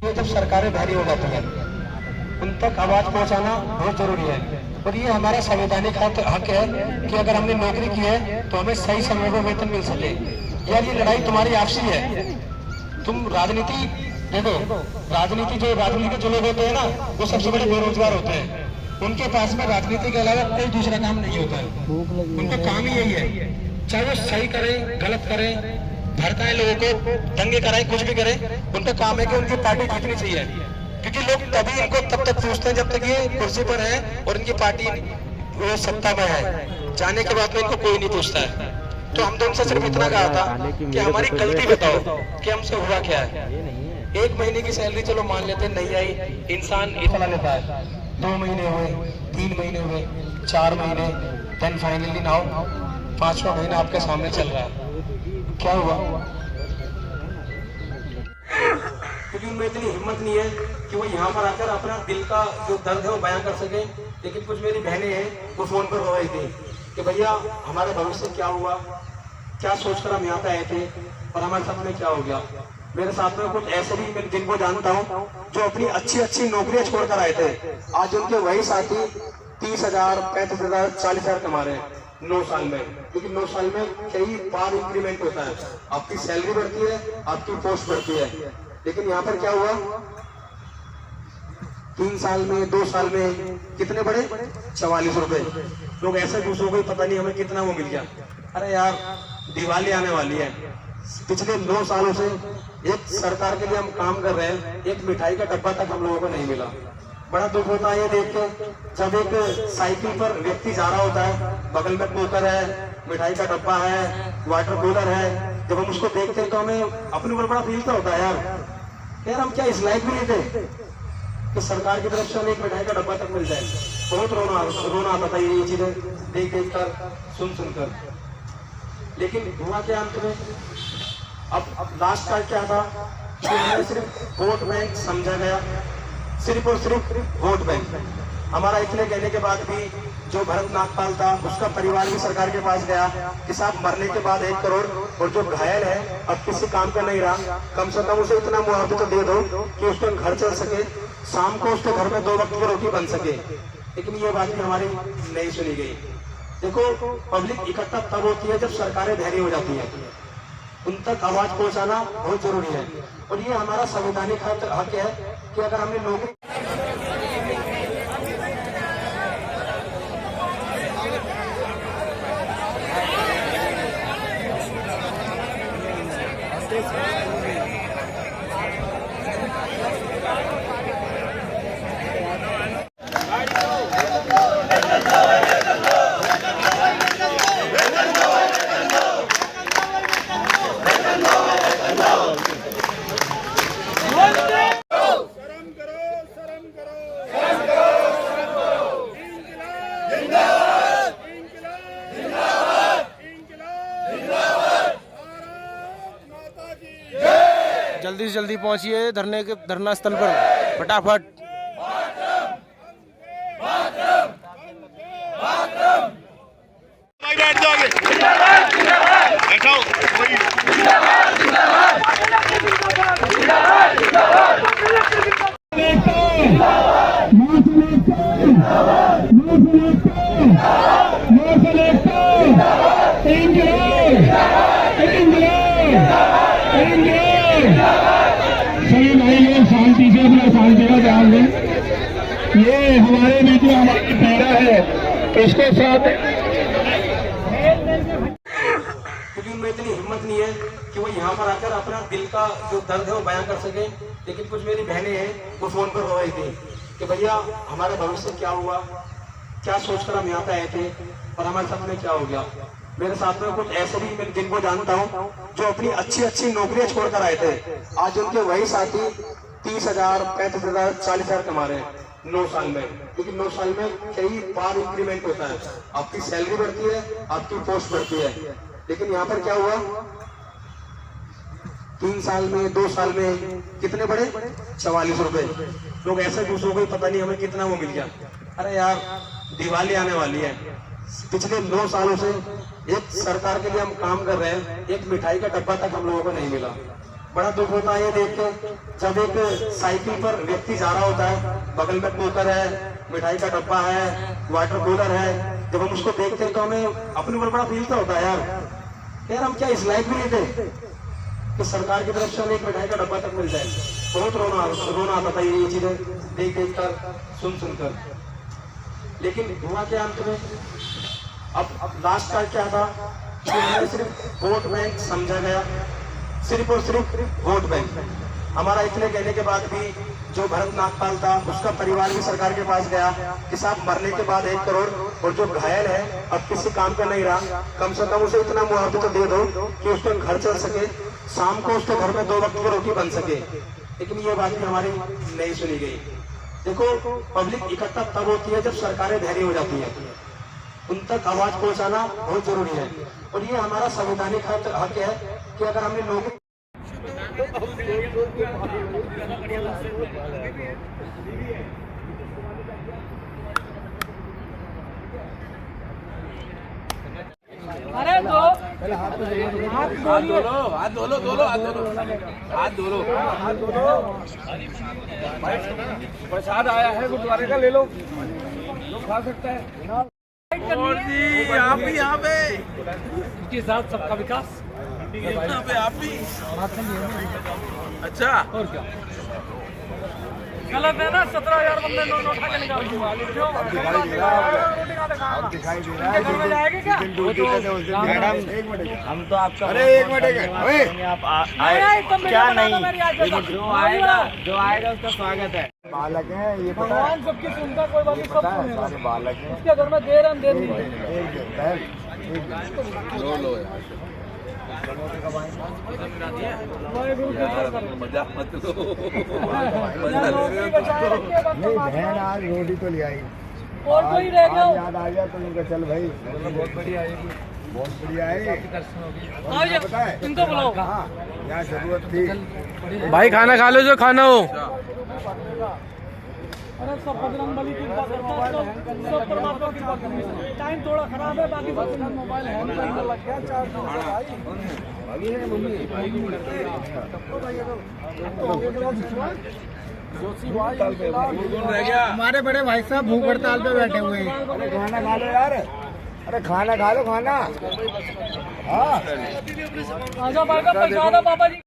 ये जब सरकारें भारी हो जाती हैं उन तक आवाज पहुंचाना बहुत जरूरी है और ये हमारा संवैधानिक हक है कि अगर हमने नौकरी की है तो हमें सही समय पर वेतन मिल सके। यार ये लड़ाई तुम्हारी आपसी है। तुम राजनीति देखो, राजनीति जो लोग होते हैं ना वो सबसे बड़े बेरोजगार होते हैं। उनके पास में राजनीति के अलावा कोई दूसरा काम नहीं होता है। उनका काम ही यही है, चाहे वो सही करे गलत करे, भड़काए लोगों को, दंगे कराए, कुछ भी करे, उनका काम है कि उनकी पार्टी जीतनी चाहिए। क्योंकि लोग तभी इनको तब तक पूछते हैं जब तक ये कुर्सी पर है और इनकी पार्टी वो सत्ता में है। जाने के बाद में इनको कोई नहीं पूछता है। तो हम तो उनसे सिर्फ इतना कहा था कि हमारी गलती बताओ कि हमसे हुआ क्या है। 1 महीने की सैलरी चलो मान लेते नहीं आई, इंसान इतना लेता है। 2 महीने हुए, 3 महीने हुए, 4 महीने, देन फाइनली नाउ 5वां महीना आपके सामने चल रहा है। क्या हुआ? क्योंकि उनमें इतनी हिम्मत नहीं है कि वो यहाँ पर आकर अपना दिल का जो दर्द है वो बयां कर सके। लेकिन कुछ मेरी बहनें हैं वो फोन पर रो रही थी कि भैया हमारे भविष्य क्या हुआ, क्या सोचकर हम यहाँ पे आए थे और हमारे साथ में क्या हो गया। मेरे साथ में कुछ ऐसे भी मैं जिनको जानता हूँ जो अपनी अच्छी नौकरियां छोड़कर आए थे। आज उनके वही साथी 30,000, 35,000, 40,000 कमा रहे हैं 9 साल में। क्योंकि 9 साल में कई बार इंक्रीमेंट होता है, आपकी सैलरी बढ़ती है, आपकी पोस्ट बढ़ती है। लेकिन यहाँ पर क्या हुआ, 3 साल में 2 साल में कितने बढ़े? 44 रुपए। लोग ऐसे दूसरों को पता नहीं हमें कितना वो मिल गया। अरे यार दिवाली आने वाली है, पिछले 9 सालों से एक सरकार के लिए हम काम कर रहे हैं, एक मिठाई का डब्बा तक हम लोगों को नहीं मिला। बड़ा दुख होता है ये देख के, जब एक साइकिल पर व्यक्ति जा रहा होता है, बगल में कुकर है, मिठाई का डब्बा है, वाटर कूलर है, जब हम उसको देखते हैं तो हमें अपने ऊपर बड़ा फील होता है यार हम क्या इस लायक भी नहीं थे कि सरकार की तरफ से हमें एक मिठाई का डब्बा तक मिल जाए। बहुत रोना आता था ये चीजें देख कर, सुनकर। लेकिन हुआ क्या अंत में? अब लास्ट का क्या था कि हमें सिर्फ वोट बैंक समझा गया, सिर्फ और सिर्फ वोट बैंक। हमारा इतने कहने के बाद भी जो भरत नागपाल था उसका परिवार भी सरकार के पास गया कि साहब मरने के बाद 1 करोड़ और जो घायल है अब किसी काम का नहीं रहा, कम से कम उसे इतना मुआवजा तो दे दो कि उसका घर चल सके, शाम को उसके घर में 2 वक्त की रोटी बन सके। लेकिन ये बात भी हमारी नहीं सुनी गई। देखो पब्लिक इकट्ठा तब होती है जब सरकारें बहरी हो जाती है, उन तक आवाज पहुंचाना बहुत जरूरी है और ये हमारा संवैधानिक हक है कि अगर हमने नौकरी जल्दी से जल्दी पहुंचिए धरना स्थल पर फटाफट। बैठ जाओगे, शांति से अपना शांति का ध्यान दें। ये हमारे बीच में हमारी पीड़ा है, इसको साथ। क्योंकि उनमें इतनी हिम्मत नहीं है कि वो यहाँ पर आकर अपना दिल का जो दर्द है वो बयां कर सके। लेकिन कुछ मेरी बहनें हैं वो फोन पर रो रही थी कि भैया हमारे भविष्य क्या हुआ, क्या सोचकर हम यहाँ पे आए थे और हमारे साथ में क्या हो गया। मेरे साथ में कुछ ऐसे भी मैं जिनको जानता हूँ जो अपनी अच्छी नौकरियां छोड़कर आए थे। आज उनके वही साथी 30,000, 35,000, 40,000 कमा रहे हैं 9 साल में। क्योंकि 9 साल में कई बार इंक्रीमेंट होता है, आपकी सैलरी बढ़ती है, आपकी पोस्ट बढ़ती है। लेकिन यहाँ पर क्या हुआ, 3 साल में 2 साल में कितने बढ़े? 44 रुपए। लोग ऐसे दूसरों को पता नहीं हमें कितना वो मिल गया। अरे यार दिवाली आने वाली है, पिछले 9 सालों से एक सरकार के लिए हम काम कर रहे हैं, एक मिठाई का डब्बा तक हम लोगों को नहीं मिला। बड़ा दुख होता है ये देख के, जब एक साइकिल पर व्यक्ति जा रहा होता है, बगल में कुकर है, मिठाई का डब्बा है, वाटर कूलर है, जब हम उसको देखते हैं तो हमें अपने ऊपर बड़ा फील तो होता है यार हम क्या इस लायक भी नहीं थे कि सरकार की तरफ से हमें एक मिठाई का डब्बा तक मिल जाए। बहुत रोना आता था ये चीजें देख कर, सुन कर। लेकिन हुआ क्या अंत में, अब लास्ट का क्या था कि हमें सिर्फ वोट बैंक समझा गया, सिर्फ और सिर्फ वोट बैंक। हमारा इतने कहने के बाद भी जो भरत नागपाल था उसका परिवार भी सरकार के पास गया कि साहब मरने के बाद 1 करोड़, और जो घायल है अब किसी काम का नहीं रहा, कम से कम उसे इतना मुआवजा तो दे दो कि उसका घर चल सके, शाम को उसके घर में 2 वक्त की रोटी बन सके। लेकिन ये बात भी हमारी नहीं सुनी गई। देखो, पब्लिक इकट्ठा तब होती है जब सरकारें धैर्य हो जाती है, उन तक आवाज पहुंचाना बहुत जरूरी है। और ये हमारा संवैधानिक हक है कि अगर हमने नौकरी अरे दो हाथ धो लो प्रसाद आया है गुरुद्वारे का, ले लो, खा सकता है। और जी आप भी यहाँ पे इसके साथ सबका विकास यहाँ पे आप भी। अच्छा, और क्या गलत है ना? 17,000 बंदे नोट उठा के निकाल दिखाई दे रहा है। घर में जाएंगे क्या? मैडम हम तो आपका, अरे 1 मिनट आप आए क्या नहीं, जो आएगा उसका स्वागत है। बालक है ये, भगवान सबकी सुनता, कोई बात नहीं, सब सुनेगा। बालक है, उसके घर में देर मजाक मत लो। बहन आज रोटी तो ले आई और कोई रह गया, याद आ गया तो उनका चल भाई बहुत बढ़िया आएगी, बहुत बढ़िया है। पता है इनको बुलाओ, यहाँ जरूरत थी भाई, खाना खा लो जो खाना हो। अरे सब बजरंगबली की कृपा करता है, सब परमात्मा की कृपा करनी है। टाइम थोड़ा खराब है, बाकी सब मोबाइल हैंग करने लग गया, चार्ज रह गया। हमारे बड़े भाई साहब भूख हड़ताल पे बैठे हुए हैं। अरे खाना खा लो यार, अरे खाना खा लो, खाना। हाँ आजा बाबा, पैसा पापा जी।